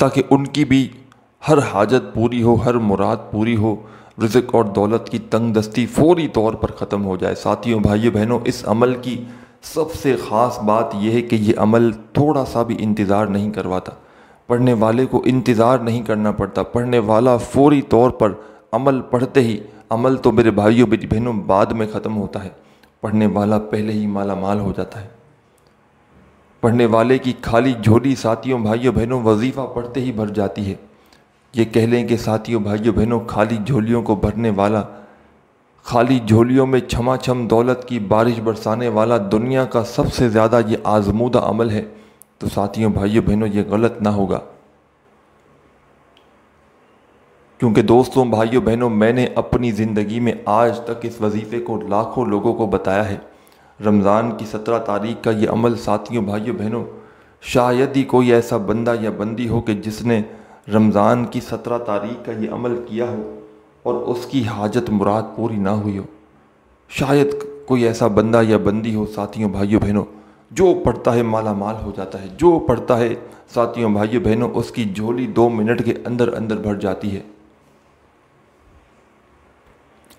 تاکہ ان کی بھی ہر حاجت پوری ہو، ہر مراد پوری ہو، رزق اور دولت کی تنگ دستی فوری طور پر ختم ہو جائے۔ ساتھیوں، بھائیو بہنوں، اس عمل کی سب سے خاص بات یہ ہے کہ یہ عمل تھوڑا سا بھی انتظار نہیں کرواتا، پڑھنے والے کو انتظار نہیں کرنا پڑتا۔ پڑھنے والا فوری طور پر عمل پڑھتے ہی، عمل تو میرے بھائیوں بہنوں بعد میں ختم ہوتا ہے، پڑھنے والا پہلے ہی مالا مال ہو جاتا ہے۔ پڑھنے والے کی خالی جھولی ساتھیوں، بھائیوں بہنوں وظیفہ پڑھتے ہی بھر جاتی ہے۔ یہ کہہ لیں کہ ساتھیوں، بھائیوں بہنوں خالی جھولیوں کو بھرنے والا، خالی جھولیوں میں چھما چھم دولت کی بارش برسانے والا دنیا کا سب سے زیادہ یہ آزمودہ عمل ہے، تو ساتھیوں، بھائیوں بہنوں یہ غلط نہ ہوگا۔ کیونکہ دوستوں، بھائیوں بہنوں، میں نے اپنی زندگی میں آج تک اس وظیفے کو لاکھوں لوگوں کو بتایا ہے۔ رمضان کی 17 تاریخ کا یہ عمل ساتھیوں، بھائیوں بہنوں، شاید ہی کوئی ایسا بندہ یا بندی ہو کہ جس نے رمضان کی 17 تاریخ کا یہ عمل کیا ہو اور اس کی حاجت مراد پوری نہ ہوئی ہو۔ شاید کوئی ایسا بندہ یا بندی ہو ساتھیوں، بھائیوں بہنوں، جو پڑھتا ہے مالا مال ہو جاتا ہے، جو پڑھتا ہے ساتھیوں، بھائیوں بہنوں اس کی جھولی 2 منٹ کے اندر اندر بھر جاتی ہے۔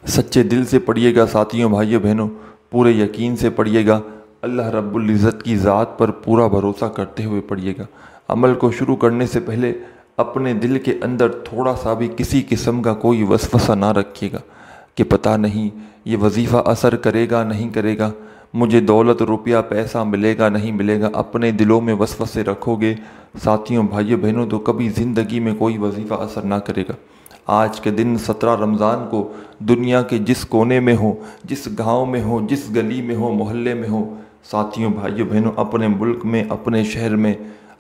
سچے دل سے پڑھیے گا ساتھیوں، بھائیوں بہنوں، پورے یقین سے پڑھیے گا، اللہ رب العزت کی ذات پر پورا بھروسہ کرتے ہوئے پڑھیے گا۔ عمل کو شروع کرنے سے پہلے اپنے دل کے اندر تھوڑا سا بھی کسی قسم کا کوئی وسوسہ نہ رکھیے گا کہ پتہ نہیں یہ وظیفہ اثر کرے گا نہیں کرے گا، مجھے دولت روپیہ پیسہ ملے گا نہیں ملے گا۔ اپنے دلوں میں وسوسے رکھو گے ساتھیوں، بھائیوں بہنوں، تو کبھی زندگی میں کوئی وظیفہ اثر نہ کرے گا۔ آج کے دن 17 رمضان کو دنیا کے جس کونے میں ہو، جس گاؤں میں ہو، جس گلی میں ہو، محلے میں ہو، ساتھیوں، بھائیوں بہنوں، اپنے ملک میں، اپنے شہر میں،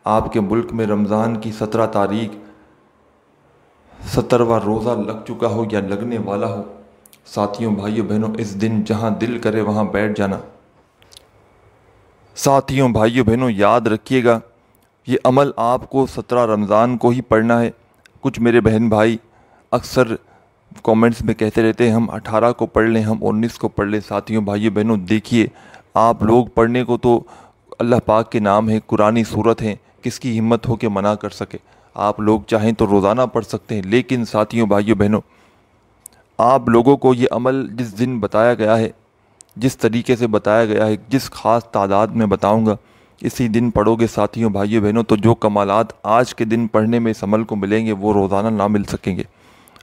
آپ کے ملک میں رمضان کی 17 تاریخ 17واں روزہ لگ چکا ہو یا لگنے والا ہو، ساتھیوں، بھائیوں بہنوں، اس دن جہاں دل کرے وہاں بیٹھ جانا۔ ساتھیوں، بھائیوں بہنوں، یاد رکھیے گا یہ عمل آپ کو 17 رمضان کو ہی پڑھنا ہے۔ کچھ میرے بہن بھائی اکثر کومنٹس میں کہتے رہتے ہیں ہم 18 کو پڑھ لیں، ہم 19 کو پڑھ لیں۔ ساتھیوں، بھائیوں بہنوں، دیکھیے آپ لوگ پڑھنے کو تو اللہ پاک کے نام ہے، قرآنی صورت ہیں، کس کی ہمت ہو کہ منع کر سکے؟ آپ لوگ چاہیں تو روزانہ پڑھ سکتے ہیں، لیکن ساتھیوں، بھائیوں بہنوں، آپ لوگوں کو یہ عمل جس دن بتایا گیا ہے، جس طریقے سے بتایا گیا ہے، جس خاص تعداد میں بتاؤں گا، اسی دن پڑھو گے ساتھیوں، بھائیوں بہنوں، تو جو کمالات آج کے دن پڑھنے میں اس عمل کو ملیں گے وہ روزانہ نہ مل سکیں گے۔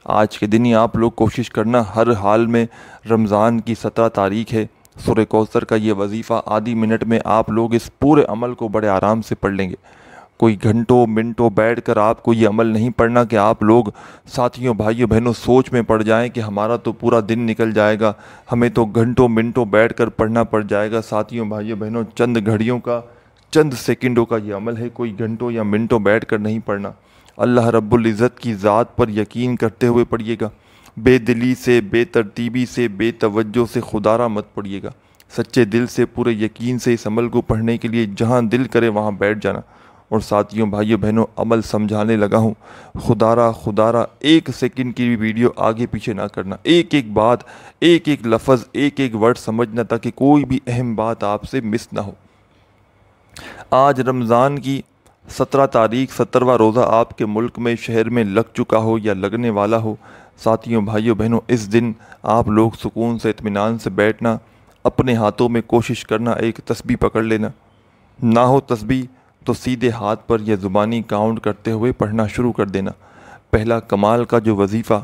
آج کے دن ہی آپ لوگ کوشش کرنا، ہر حال میں رمضان کی 17 تاریخ ہے، سورہ کوثر کا یہ وظیفہ آدھی منٹ میں آپ لوگ اس پورے عمل کو بڑے آرام سے پڑھ لیں گے۔ کوئی گھنٹوں منٹوں بیٹھ کر آپ کو یہ عمل نہیں پڑھنا کہ آپ لوگ ساتھیوں، بھائیوں بہنوں سوچ میں پڑ جائیں کہ ہمارا تو پورا دن نکل جائے گا، ہمیں تو گھنٹوں منٹوں بیٹھ کر پڑھنا پڑ جائے گا۔ ساتھیوں، بھائیوں بہنوں، چند گھڑیوں کا، چند سیکنڈوں کا یہ عمل ہے، کوئی گھنٹوں یا منٹوں بیٹھ کر نہیں پڑھنا۔ اللہ رب العزت کی ذات پر یقین کرتے ہوئے پڑھیے گا، بے دلی سے، بے ترتیبی سے، بے توجہ سے خدا را مت پڑھیے گا، سچے دل سے، پورے یقین سے اس عمل کو پڑھنے کے لیے جہاں دل کرے وہاں بیٹھ جانا۔ اور ساتھیوں، بھائیوں بہنوں، عمل سمجھانے لگا ہوں، خدا را ایک سیکنڈ کی بھی ویڈیو آگے پیچھے نہ کرنا، ایک ایک بات، ایک ایک لفظ، ایک ایک ورڈ سمجھنا تاکہ کوئی بھی اہم بات آپ سے مس نہ ہو۔ آج رمضان کی 17 تاریخ 17واں روزہ آپ کے ملک میں، شہر میں لگ چکا ہو یا لگنے والا ہو، ساتھیوں، بھائیوں بہنوں، اس دن آپ لوگ سکون سے، اطمینان سے بیٹھنا، اپنے ہاتھوں میں کوشش کرنا ایک تسبیح پکڑ لینا، نہ ہو تسبیح تو سیدھے ہاتھ پر یا زبانی کاؤنٹ کرتے ہوئے پڑھنا شروع کر دینا۔ پہلا کمال کا جو وظیفہ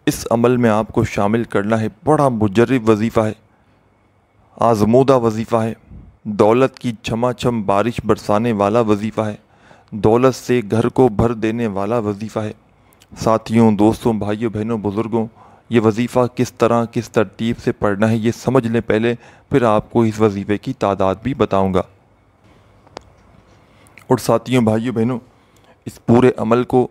اس عمل میں آپ کو شامل کرنا ہے، بڑا مجرب وظیفہ ہے، آزمودہ وظیفہ ہے، دولت کی چھما چھم بارش برسانے والا وظیفہ ہے، دولت سے گھر کو بھر دینے والا وظیفہ ہے۔ ساتھیوں، دوستوں، بھائیوں بہنوں، بزرگوں، یہ وظیفہ کس طرح، کس ترتیب سے پڑھنا ہے یہ سمجھ لیں پہلے، پھر آپ کو اس وظیفے کی تعداد بھی بتاؤں گا۔ اور ساتھیوں، بھائیوں بہنوں، اس پورے عمل کو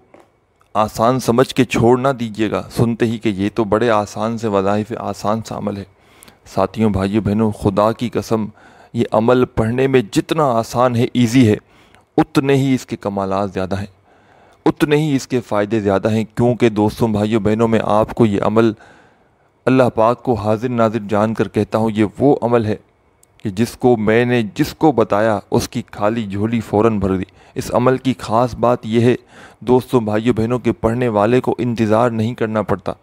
آسان سمجھ کے چھوڑ نہ دیجیے گا سنتے ہی کہ یہ تو بڑے آسان سے وظائف، آسان سا عمل ہے۔ ساتھیوں، بھائیوں بہنوں، خدا کی قسم، یہ عمل پڑھنے میں جتنا آسان ہے، ایزی ہے، اتنے ہی اس کے کمالات زیادہ ہیں، اتنے ہی اس کے فائدے زیادہ ہیں۔ کیونکہ دوستوں، بھائیوں بہنوں، میں آپ کو یہ عمل اللہ پاک کو حاضر ناظر جان کر کہتا ہوں، یہ وہ عمل ہے کہ جس کو بتایا اس کی خالی جھولی فوراً بھر دی۔ اس عمل کی خاص بات یہ ہے دوستوں، بھائیوں، بہنوں، کہ پڑھنے والے کو انتظار نہیں کرنا پڑتا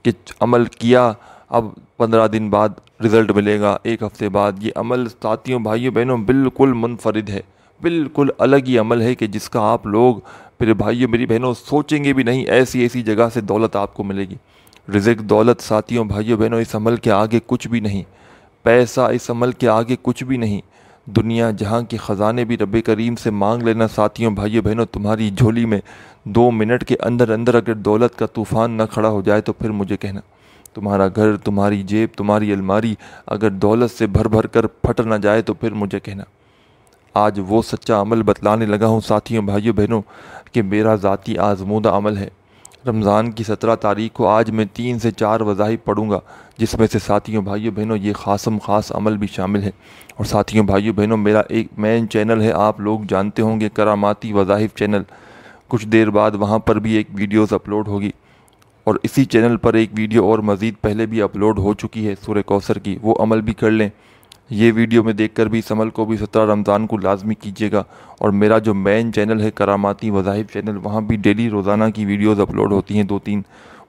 کہ عمل کیا اب 15 دن بعد رزلٹ ملے گا، ایک ہفتے بعد۔ یہ عمل ساتھیوں، بھائیوں، بہنوں، بالکل منفرد ہے، بالکل الگ ہی عمل ہے کہ جس کا آپ لوگ، میرے بھائیوں، میری بہنوں، سوچیں گے بھی نہیں۔ ایسی جگہ سے دولت آپ کو ملے گی۔ رزق، دولت، ساتھیوں، بھائیوں، بہنوں، اس عمل کے آگے کچھ بھی نہیں۔ پیسہ اس عمل کے آگے کچھ بھی نہیں۔ دنیا جہاں کے خزانے بھی رب کریم سے مانگ لینا ساتھیوں، بھائیوں، بہنوں، تمہاری جھولی میں 2 منٹ کے اندر اگر دولت کا طوفان نہ کھڑا ہو جائے تو پھر مجھے کہنا۔ تمہارا گھر، تمہاری جیب، تمہاری الماری اگر دولت سے بھر کر پھٹ نہ جائے تو پھر مجھے کہنا۔ آج وہ سچا عمل بتلانے لگا ہوں ساتھیوں، بھائیوں، بہنوں، کہ میرا ذاتی آزمودہ عمل ہے۔ رمضان کی 17 تاریخ کو آج میں 3 سے 4 وظائف پڑھوں گا، جس میں سے ساتھیوں، بھائیوں، بہنوں، یہ خاص عمل بھی شامل ہے۔ اور ساتھیوں، بھائیوں، بہنوں، میرا ایک مین چینل ہے، آپ لوگ جانتے ہوں گے، کراماتی وظائف چینل۔ کچھ دیر بعد وہاں پر بھی ایک ویڈیوز اپلوڈ ہوگی، اور اسی چینل پر ایک ویڈیو اور مزید پہلے بھی اپلوڈ ہو چکی ہے سورہ کوثر کی، وہ عمل بھی کر لیں۔ یہ ویڈیو میں دیکھ کر بھی اس عمل کو بھی 17 رمضان کو لازمی کیجیے گا۔ اور میرا جو مین چینل ہے کراماتی وظائف چینل، وہاں بھی ڈیلی روزانہ کی ویڈیوز اپلوڈ ہوتی ہیں 2-3،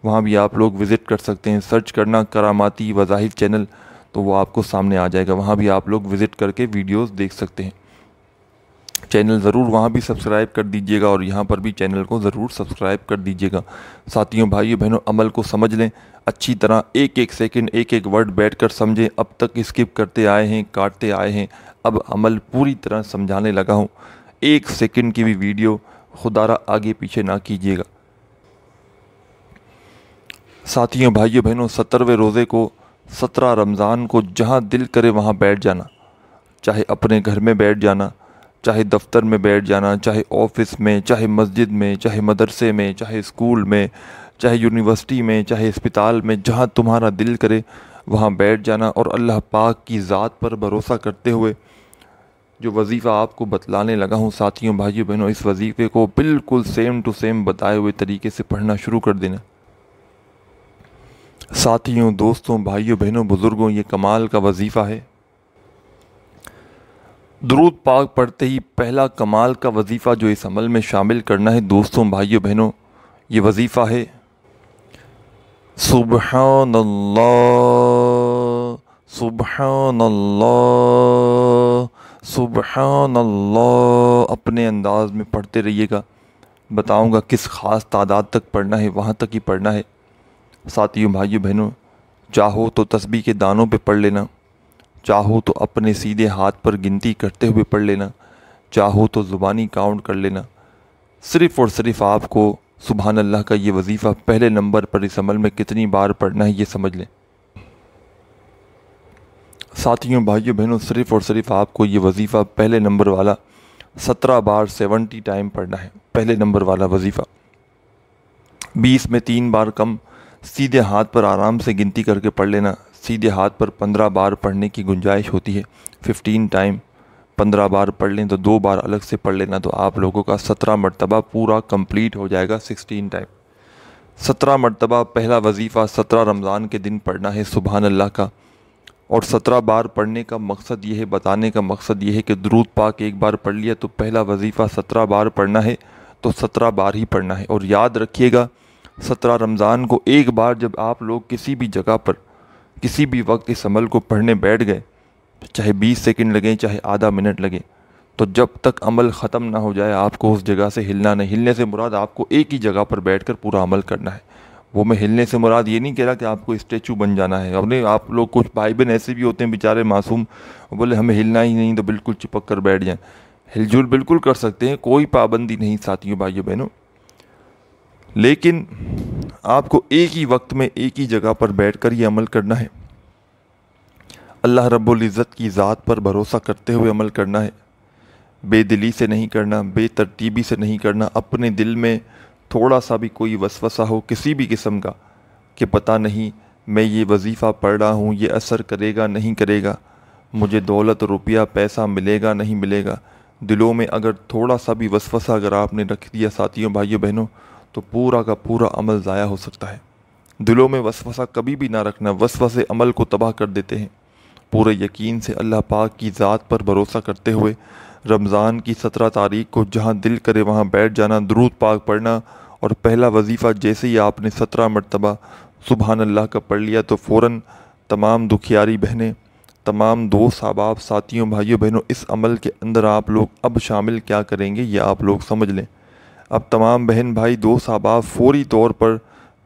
وہاں بھی آپ لوگ وزٹ کر سکتے ہیں۔ سرچ کرنا کراماتی وظائف چینل تو وہ آپ کو سامنے آ جائے گا، وہاں بھی آپ لوگ وزٹ کر کے ویڈیوز دیکھ سکتے ہیں۔ چینل ضرور وہاں بھی سبسکرائب کر دیجیے گا، اور یہاں پر بھی چینل کو ضرور سبسکرائب کر دیجیے گا۔ ساتھیوں، بھائیوں، بہنوں، عمل کو سمجھ لیں اچھی طرح، ایک سیکنڈ، ایک ورڈ بیٹھ کر سمجھیں۔ اب تک اسکپ کرتے آئے ہیں، کاٹتے آئے ہیں، اب عمل پوری طرح سمجھانے لگا ہوں۔ 1 سیکنڈ کی بھی ویڈیو خدا را آگے پیچھے نہ کیجیے گا۔ ساتھیوں، بھائیوں، بہنوں، 17ویں روزے کو، 17 رمضان کو جہاں دل کرے وہاں بیٹھ جانا، چاہے اپنے گھر میں بیٹھ جانا، چاہے دفتر میں بیٹھ جانا، چاہے آفس میں، چاہے مسجد میں، چاہے مدرسے میں، چاہے اسکول میں، چاہے یونیورسٹی میں، چاہے اسپتال میں، جہاں تمہارا دل کرے وہاں بیٹھ جانا، اور اللہ پاک کی ذات پر بھروسہ کرتے ہوئے جو وظیفہ آپ کو بتلانے لگا ہوں ساتھیوں، بھائیوں، بہنوں، اس وظیفے کو بالکل سیم ٹو سیم بتائے ہوئے طریقے سے پڑھنا شروع کر دینا۔ ساتھیوں، دوستوں، بھائیوں، بہنوں، بزرگوں، یہ کمال کا وظیفہ ہے۔ درود پاک پڑھتے ہی پہلا کمال کا وظیفہ جو اس عمل میں شامل کرنا ہے دوستوں، بھائیوں، بہنوں، یہ وظیفہ ہے سبحان اللہ، سبحان اللہ، سبحان اللہ۔ اپنے انداز میں پڑھتے رہیے گا، بتاؤں گا کس خاص تعداد تک پڑھنا ہے، وہاں تک ہی پڑھنا ہے۔ ساتھیوں، بھائیوں، بہنوں، چاہو تو تسبیح کے دانوں پہ پڑھ لینا، چاہو تو اپنے سیدھے ہاتھ پر گنتی کرتے ہوئے پڑھ لینا، چاہو تو زبانی کاؤنٹ کر لینا۔ صرف اور صرف آپ کو سبحان اللہ کا یہ وظیفہ پہلے نمبر پر اس عمل میں کتنی بار پڑھنا ہے یہ سمجھ لیں۔ ساتھیوں، بھائیوں، بہنوں، صرف اور صرف آپ کو یہ وظیفہ پہلے نمبر والا 17 بار 70 ٹائم پڑھنا ہے، پہلے نمبر والا وظیفہ۔ 20 میں 3 بار کم سیدھے ہاتھ پر آرام سے گنتی کر کے پڑھ لینا۔ سیدھے ہاتھ پر 15 بار پڑھنے کی گنجائش ہوتی ہے۔ 15 ٹائم 15 بار پڑھ لیں تو 2 بار الگ سے پڑھ لینا، تو آپ لوگوں کا 17 مرتبہ پورا کمپلیٹ ہو جائے گا۔ 16 ٹائم 17 مرتبہ پہلا وظیفہ 17 رمضان کے دن پڑھنا ہے سبحان اللہ کا۔ اور 17 بار پڑھنے کا مقصد یہ ہے، بتانے کا مقصد یہ ہے کہ درود پاک ایک بار پڑھ لیا تو پہلا وظیفہ 17 بار پڑھنا ہے، تو 17 بار ہی پڑھنا ہے۔ اور یاد رکھیے گا 17 رمضان کو ایک بار جب آپ لوگ کسی بھی جگہ پر کسی بھی وقت اس عمل کو پڑھنے بیٹھ گئے، چاہے 20 سیکنڈ لگیں، چاہے آدھا منٹ لگے، تو جب تک عمل ختم نہ ہو جائے آپ کو اس جگہ سے ہلنا نہیں۔ ہلنے سے مراد آپ کو ایک ہی جگہ پر بیٹھ کر پورا عمل کرنا ہے۔ وہ میں ہلنے سے مراد یہ نہیں کہہ رہا کہ آپ کو اسٹیچو بن جانا ہے۔ آپ لوگ کچھ بھائی بہن ایسے بھی ہوتے ہیں بیچارے معصوم، بولے ہمیں ہلنا ہی نہیں تو بالکل چپک کر بیٹھ جائیں۔ ہل جل بالکل کر سکتے ہیں، کوئی پابندی نہیں ساتھیوں، بھائیوں، بہنوں، لیکن آپ کو ایک ہی وقت میں ایک ہی جگہ پر بیٹھ کر یہ عمل کرنا ہے۔ اللہ رب العزت کی ذات پر بھروسہ کرتے ہوئے عمل کرنا ہے، بے دلی سے نہیں کرنا، بے ترتیبی سے نہیں کرنا۔ اپنے دل میں تھوڑا سا بھی کوئی وسوسہ ہو کسی بھی قسم کا کہ پتہ نہیں میں یہ وظیفہ پڑھ رہا ہوں، یہ اثر کرے گا نہیں کرے گا، مجھے دولت روپیہ پیسہ ملے گا نہیں ملے گا، دلوں میں اگر تھوڑا سا بھی وسوسہ اگر آپ نے رکھ دیا ساتھیوں، بھائیوں، بہنوں، تو پورا کا پورا عمل ضائع ہو سکتا ہے۔ دلوں میں وسوسہ کبھی بھی نہ رکھنا، وسوسے عمل کو تباہ کر دیتے ہیں۔ پورے یقین سے اللہ پاک کی ذات پر بھروسہ کرتے ہوئے رمضان کی 17 تاریخ کو جہاں دل کرے وہاں بیٹھ جانا، درود پاک پڑھنا، اور پہلا وظیفہ جیسے ہی آپ نے 17 مرتبہ سبحان اللہ کا پڑھ لیا تو فوراً تمام دکھیاری بہنیں، تمام دوست احباب، ساتھیوں، بھائیوں بہنوں، اس عمل کے اندر آپ لوگ اب شامل کیا کریں گے یہ آپ لوگ سمجھ لیں۔ اب تمام بہن بھائی دوست احباب فوری طور پر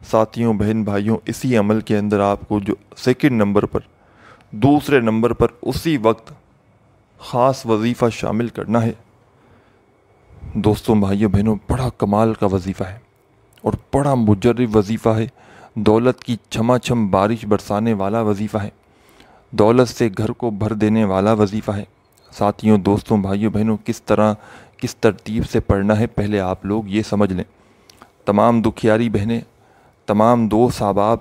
ساتھیوں بہن بھائیوں اسی عمل کے اندر آپ کو جو سیکنڈ نمبر پر، دوسرے نمبر پر اسی وقت خاص وظیفہ شامل کرنا ہے۔ دوستوں بھائیوں بہنوں، بڑا کمال کا وظیفہ ہے اور بڑا مجرب وظیفہ ہے، دولت کی چھما چھم بارش برسانے والا وظیفہ ہے، دولت سے گھر کو بھر دینے والا وظیفہ ہے۔ ساتھیوں، دوستوں، بھائیوں بہنوں، کس طرح کس ترتیب سے پڑھنا ہے پہلے آپ لوگ یہ سمجھ لیں۔ تمام دکھیاری بہنیں، تمام دوست احباب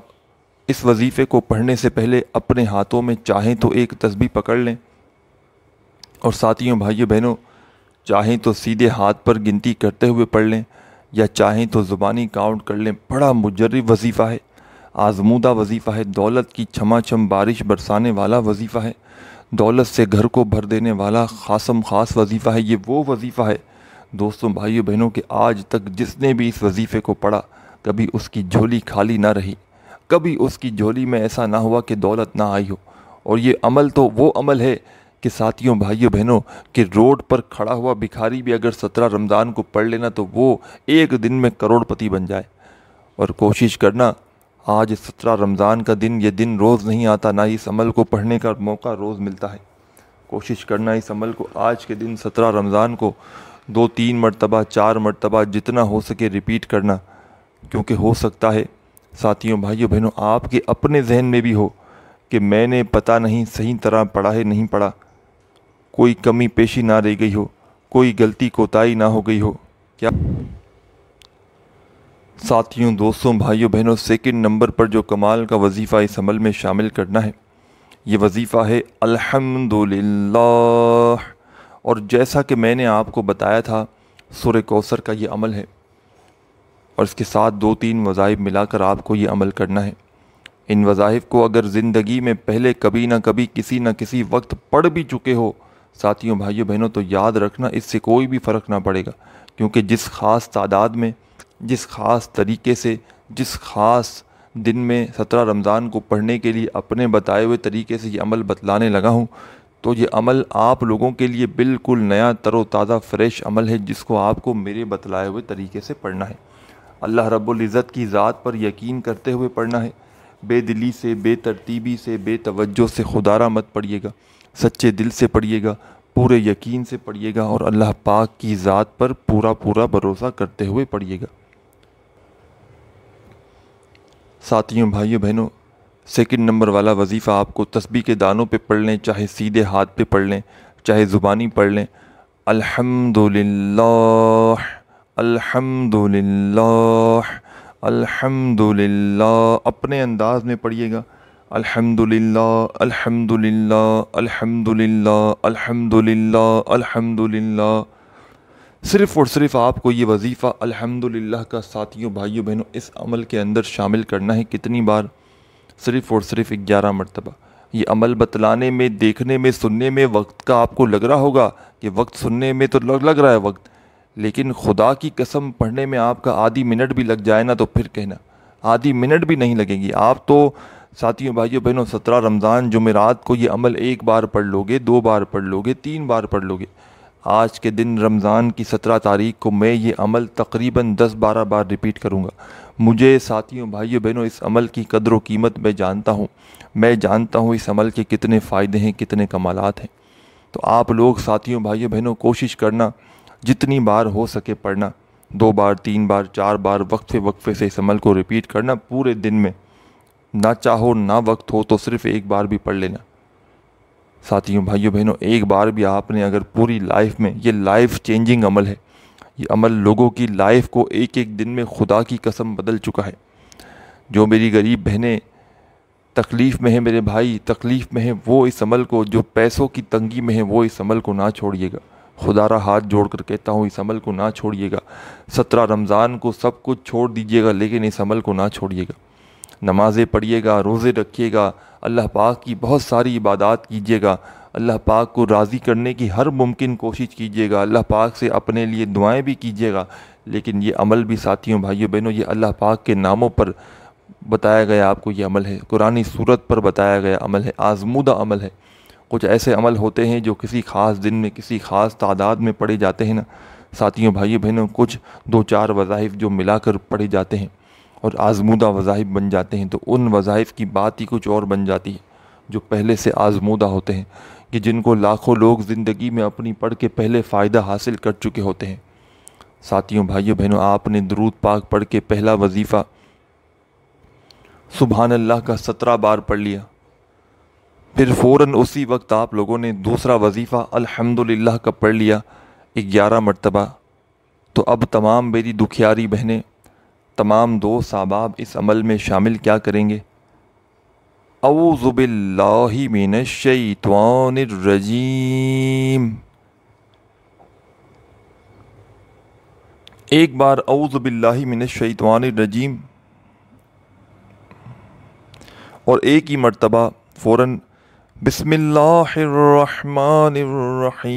اس وظیفے کو پڑھنے سے پہلے اپنے ہاتھوں میں چاہیں تو ایک تسبیح پکڑ لیں، اور ساتھیوں بھائیوں بہنوں چاہیں تو سیدھے ہاتھ پر گنتی کرتے ہوئے پڑھ لیں یا چاہیں تو زبانی کاؤنٹ کر لیں۔ بڑا مجرب وظیفہ ہے، آزمودہ وظیفہ ہے، دولت کی چھما چھم بارش برسانے والا وظیفہ ہے، دولت سے گھر کو بھر دینے والا خاص وظیفہ ہے۔ یہ وہ وظیفہ ہے دوستوں بھائیوں بہنوں کہ آج تک جس نے بھی اس وظیفے کو پڑھا کبھی اس کی جھولی خالی نہ رہی، کبھی اس کی جھولی میں ایسا نہ ہوا کہ دولت نہ آئی ہو۔ اور یہ عمل تو وہ عمل ہے کہ ساتھیوں بھائیوں بہنوں کہ روڈ پر کھڑا ہوا بھکاری بھی اگر 17 رمضان کو پڑھ لینا تو وہ ایک دن میں کروڑ پتی بن جائے۔ اور کوشش کرنا، آج 17 رمضان کا دن، یہ دن روز نہیں آتا، نہ اس عمل کو پڑھنے کا موقع روز ملتا ہے۔ کوشش کرنا اس عمل کو آج کے دن 17 رمضان کو 2-3 مرتبہ 4 مرتبہ جتنا ہو سکے ریپیٹ کرنا، کیونکہ ہو سکتا ہے ساتھیوں بھائیوں بہنوں آپ کے اپنے ذہن میں بھی ہو کہ میں نے پتہ نہیں صحیح طرح پڑھا ہے نہیں پڑھا، کوئی کمی پیشی نہ رہ گئی ہو، کوئی غلطی کوتاہی نہ ہو گئی ہو کیا۔ ساتھیوں، دوستوں، بھائیوں بہنوں، سیکنڈ نمبر پر جو کمال کا وظیفہ اس عمل میں شامل کرنا ہے یہ وظیفہ ہے الحمدللہ۔ اور جیسا کہ میں نے آپ کو بتایا تھا سورہ کوثر کا یہ عمل ہے، اور اس کے ساتھ 2-3 وظائف ملا کر آپ کو یہ عمل کرنا ہے۔ ان وظائف کو اگر زندگی میں پہلے کبھی نہ کبھی کسی نہ کسی وقت پڑھ بھی چکے ہو ساتھیوں بھائیوں بہنوں تو یاد رکھنا اس سے کوئی بھی فرق نہ پڑے گا، کیونکہ جس خاص تعداد میں، جس خاص طریقے سے، جس خاص دن میں 17 رمضان کو پڑھنے کے لیے اپنے بتائے ہوئے طریقے سے یہ عمل بتلانے لگا ہوں تو یہ عمل آپ لوگوں کے لیے بالکل نیا تر و تازہ فریش عمل ہے جس کو آپ کو میرے بتلائے ہوئے طریقے سے پڑھنا ہے۔ اللہ رب العزت کی ذات پر یقین کرتے ہوئے پڑھنا ہے، بے دلی سے، بے ترتیبی سے، بے توجہ سے خدا را مت پڑھیے گا، سچے دل سے پڑھیے گا، پورے یقین سے پڑھیے گا، اور اللہ پاک کی ذات پر پورا بھروسہ کرتے ہوئے پڑھیے گا۔ ساتھیوں بھائیوں بہنوں، سیکنڈ نمبر والا وظیفہ آپ کو تسبیح کے دانوں پہ پڑھ لیں، چاہے سیدھے ہاتھ پہ پڑھ لیں، چاہے زبانی پڑھ لیں۔ الحمدللہ، الحمدللہ، الحمدللہ، اپنے انداز میں پڑھیے گا۔ الحمدللہ، الحمدللہ، الحمدللہ، الحمدللہ، الحمدللہ۔ صرف اور صرف آپ کو یہ وظیفہ الحمدللہ کا ساتھیوں بھائیوں بہنوں اس عمل کے اندر شامل کرنا ہے۔ کتنی بار؟ صرف اور صرف 11 مرتبہ۔ یہ عمل بتلانے میں، دیکھنے میں، سننے میں وقت کا آپ کو لگ رہا ہوگا کہ وقت سننے میں تو لگ رہا ہے وقت، لیکن خدا کی قسم پڑھنے میں آپ کا آدھی منٹ بھی لگ جائے نا تو پھر کہنا، آدھی منٹ بھی نہیں لگے گی۔ آپ تو ساتھیوں بھائیوں بہنوں 17 رمضان جمعرات کو یہ عمل 1 بار پڑھ لو گے، 2 بار پڑھ لو گے، 3 بار پڑھ لو گے۔ آج کے دن رمضان کی 17 تاریخ کو میں یہ عمل تقریباً 10-12 بار ریپیٹ کروں گا۔ مجھے ساتھیوں بھائیوں بہنوں اس عمل کی قدر و قیمت میں جانتا ہوں، میں جانتا ہوں اس عمل کے کتنے فائدے ہیں، کتنے کمالات ہیں۔ تو آپ لوگ ساتھیوں بھائیوں بہنوں کوشش کرنا جتنی بار ہو سکے پڑھنا، 2 بار، 3 بار، 4 بار وقفے سے اس عمل کو ریپیٹ کرنا پورے دن میں۔ نہ چاہو نہ وقت ہو تو صرف 1 بار بھی پڑھ لینا۔ ساتھیوں بھائیوں بہنوں 1 بار بھی آپ نے اگر پوری لائف میں، یہ لائف چینجنگ عمل ہے، یہ عمل لوگوں کی لائف کو ایک دن میں خدا کی قسم بدل چکا ہے۔ جو میری غریب بہنیں تکلیف میں ہیں، میرے بھائی تکلیف میں ہیں، وہ اس عمل کو، جو پیسوں کی تنگی میں ہیں وہ اس عمل کو نہ چھوڑیے گا۔ خدا را ہاتھ جوڑ کر کہتا ہوں اس عمل کو نہ چھوڑیے گا۔ 17 رمضان کو سب کچھ چھوڑ دیجیے گا لیکن اس عمل کو نہ چھوڑیے گا۔ نمازیں پڑھیے گا، روزے رکھیے گا، اللہ پاک کی بہت ساری عبادات کیجیے گا، اللہ پاک کو راضی کرنے کی ہر ممکن کوشش کیجیے گا، اللہ پاک سے اپنے لیے دعائیں بھی کیجیے گا، لیکن یہ عمل بھی ساتھیوں بھائیوں بہنوں یہ اللہ پاک کے ناموں پر بتایا گیا آپ کو یہ عمل ہے، قرآنی صورت پر بتایا گیا عمل ہے، آزمودہ عمل ہے۔ کچھ ایسے عمل ہوتے ہیں جو کسی خاص دن میں کسی خاص تعداد میں پڑھے جاتے ہیں نا ساتھیوں بھائیوں بہنوں، کچھ 2-4 وظائف جو ملا کر پڑھے جاتے ہیں اور آزمودہ وظائف بن جاتے ہیں، تو ان وظائف کی بات ہی کچھ اور بن جاتی ہے جو پہلے سے آزمودہ ہوتے ہیں، کہ جن کو لاکھوں لوگ زندگی میں اپنی پڑھ کے پہلے فائدہ حاصل کر چکے ہوتے ہیں۔ ساتھیوں بھائیوں بہنوں، آپ نے درود پاک پڑھ کے پہلا وظیفہ سبحان اللہ کا 17 بار پڑھ لیا، پھر فوراً اسی وقت آپ لوگوں نے دوسرا وظیفہ الحمدللہ کا پڑھ لیا 11 مرتبہ، تو اب تمام میری دکھیاری بہنیں، تمام دوست احباب اس عمل میں شامل کیا کریں گے؟ اعوذ باللہ من الشیطان الرجیم، ایک بار اعوذ باللہ من الشیطان الرجیم اور ایک ہی مرتبہ فوراً بسم اللہ الرحمن الرحیم،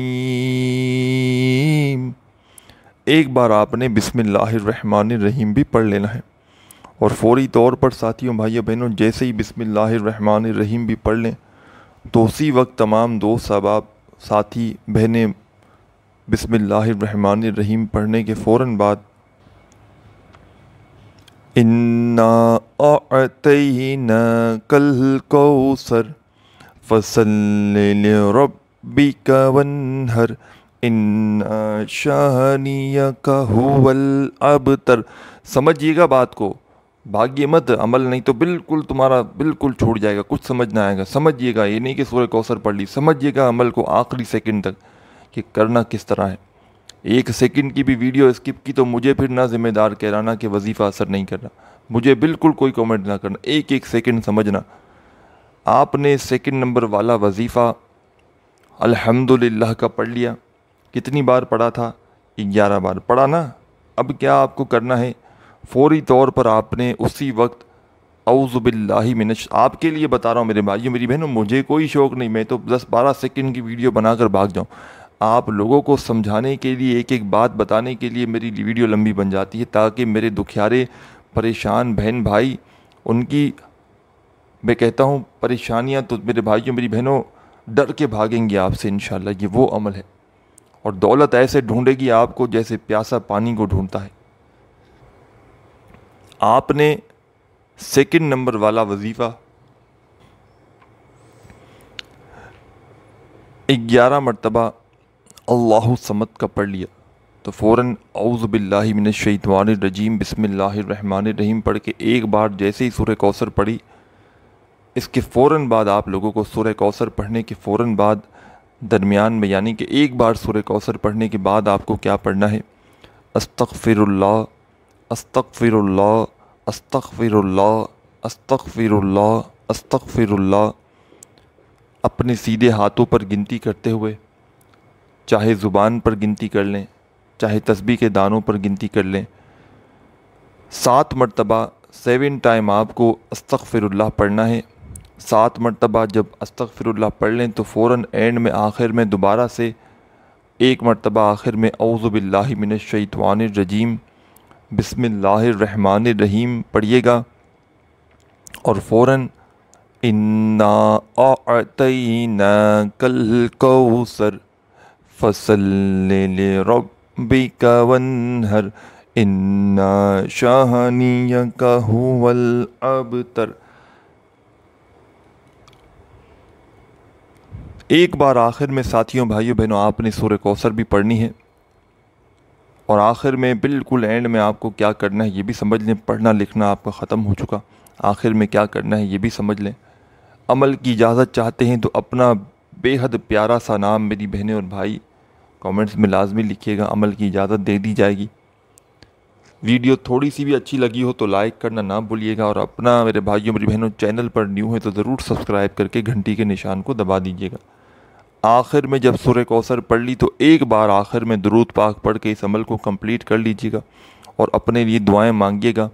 ایک بار آپ نے بسم اللہ الرحمن الرحیم بھی پڑھ لینا ہے، اور فوری طور پر ساتھیوں بھائیوں بہنوں جیسے ہی بسم اللہ الرحمن الرحیم بھی پڑھ لیں تو اسی وقت تمام دوست احباب ساتھی بہنیں بسم اللہ الرحمن الرحیم پڑھنے کے فوراً بعد اِنَّا أَعْطَيْنَاكَ الْكَوْثَرَ فَصَلِّ لِرَبِّكَ وَانْحَرْ إِنَّ شَانِئَكَ هُوَ الْأَبْتَرُ۔ سمجھیے گا بات کو، بھاگیے مت، عمل نہیں تو بالکل تمہارا بالکل چھوٹ جائے گا، کچھ سمجھ نہ آئے گا۔ سمجھیے گا، یہ نہیں کہ سورہ کوثر پڑھ لی، سمجھیے گا عمل کو آخری سیکنڈ تک کہ کرنا کس طرح ہے۔ 1 سیکنڈ کی بھی ویڈیو اسکپ کی تو مجھے پھر نہ ذمہ دار کہلانا کہ وظیفہ اثر نہیں کر رہا، مجھے بالکل کوئی کامنٹ نہ کرنا، ایک سیکنڈ سمجھنا۔ آپ نے سیکنڈ نمبر والا وظیفہ الحمدللہ کا پڑھ لیا، کتنی بار پڑھا تھا؟ 11 بار پڑھا نا۔ اب کیا آپ کو کرنا ہے؟ فوری طور پر آپ نے اسی وقت اعوذ باللہ من آپ کے لیے بتا رہا ہوں میرے بھائیوں میری بہنوں، مجھے کوئی شوق نہیں میں تو 10-12 سیکنڈ کی ویڈیو بنا کر بھاگ جاؤں، آپ لوگوں کو سمجھانے کے لیے ایک بات بتانے کے لیے میری ویڈیو لمبی بن جاتی ہے، تاکہ میرے دکھیارے پریشان بہن بھائی ان کی میں کہتا ہوں پریشانیاں تو میرے بھائیوں میری بہنوں ڈر کے بھاگیں گے آپ سے انشاءاللہ۔ یہ وہ عمل ہے، اور دولت ایسے ڈھونڈے گی آپ کو جیسے پیاسا پانی کو ڈھونڈتا ہے۔ آپ نے سیکنڈ نمبر والا وظیفہ 11 مرتبہ اللہ الصمد کا پڑھ لیا تو فوراً اعوذ باللہ من الشیطان الرجیم بسم اللہ الرحمن الرحیم پڑھ کے ایک بار جیسے ہی سورہ کوثر پڑھی، اس کے فوراً بعد آپ لوگوں کو سورہ کوثر پڑھنے کے فوراً بعد درمیان میں یعنی کہ ایک بار سورہ کوثر پڑھنے کے بعد آپ کو کیا پڑھنا ہے؟ استغفر اللہ استغفر اللہ استغفر اللہ استغفر اللہ استغفر اللہ، اپنے سیدھے ہاتھوں پر گنتی کرتے ہوئے، چاہے زبان پر گنتی کر لیں چاہے تسبیح کے دانوں پر گنتی کر لیں، 7 مرتبہ 7 ٹائم آپ کو استغفر اللہ پڑھنا ہے۔ 7 مرتبہ جب استغفر اللہ پڑھ لیں تو فوراً اینڈ میں آخر میں دوبارہ سے 1 مرتبہ آخر میں اعوذ باللہ من الشیطان الرجیم بسم اللہ الرحمن الرحیم پڑھیے گا، اور فوراً اِنَّا أَعْطَيْنَاكَ الْكَوْثَرَ فَصَلِّ لِرَبِّكَ وَانْحَرْ إِنَّ شَانِئَكَ هُوَ الْأَبْتَرُ۔ ایک بار آخر میں ساتھیوں بھائیوں بہنوں آپ نے سورہ کوثر بھی پڑھنی ہے، اور آخر میں بالکل اینڈ میں آپ کو کیا کرنا ہے یہ بھی سمجھ لیں، پڑھنا لکھنا آپ کا ختم ہو چکا، آخر میں کیا کرنا ہے یہ بھی سمجھ لیں۔ عمل کی اجازت چاہتے ہیں تو اپنا بے حد پیارا سا نام میری بہنیں اور بھائی کامنٹس میں لازمی لکھیے گا، عمل کی اجازت دے دی جائے گی۔ ویڈیو تھوڑی سی بھی اچھی لگی ہو تو لائک کرنا نہ بھولیے گا، اور اپنا میرے بھائیوں میری بہنوں چینل پر نیو ہے تو ضرور سبسکرائب کر کے گھنٹی کے نشان کو دبا دیجیے گا۔ آخر میں جب سورہ کوثر پڑھ لی تو ایک بار آخر میں درود پاک پڑھ کے اس عمل کو کمپلیٹ کر لیجیے گا، اور اپنے لیے دعائیں مانگیے گا۔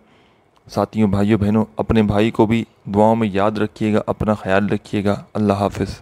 ساتھیوں بھائیوں بہنوں، اپنے بھائی کو بھی دعاؤں میں یاد رکھیے گا، اپنا خیال رکھیے گا۔ اللہ حافظ۔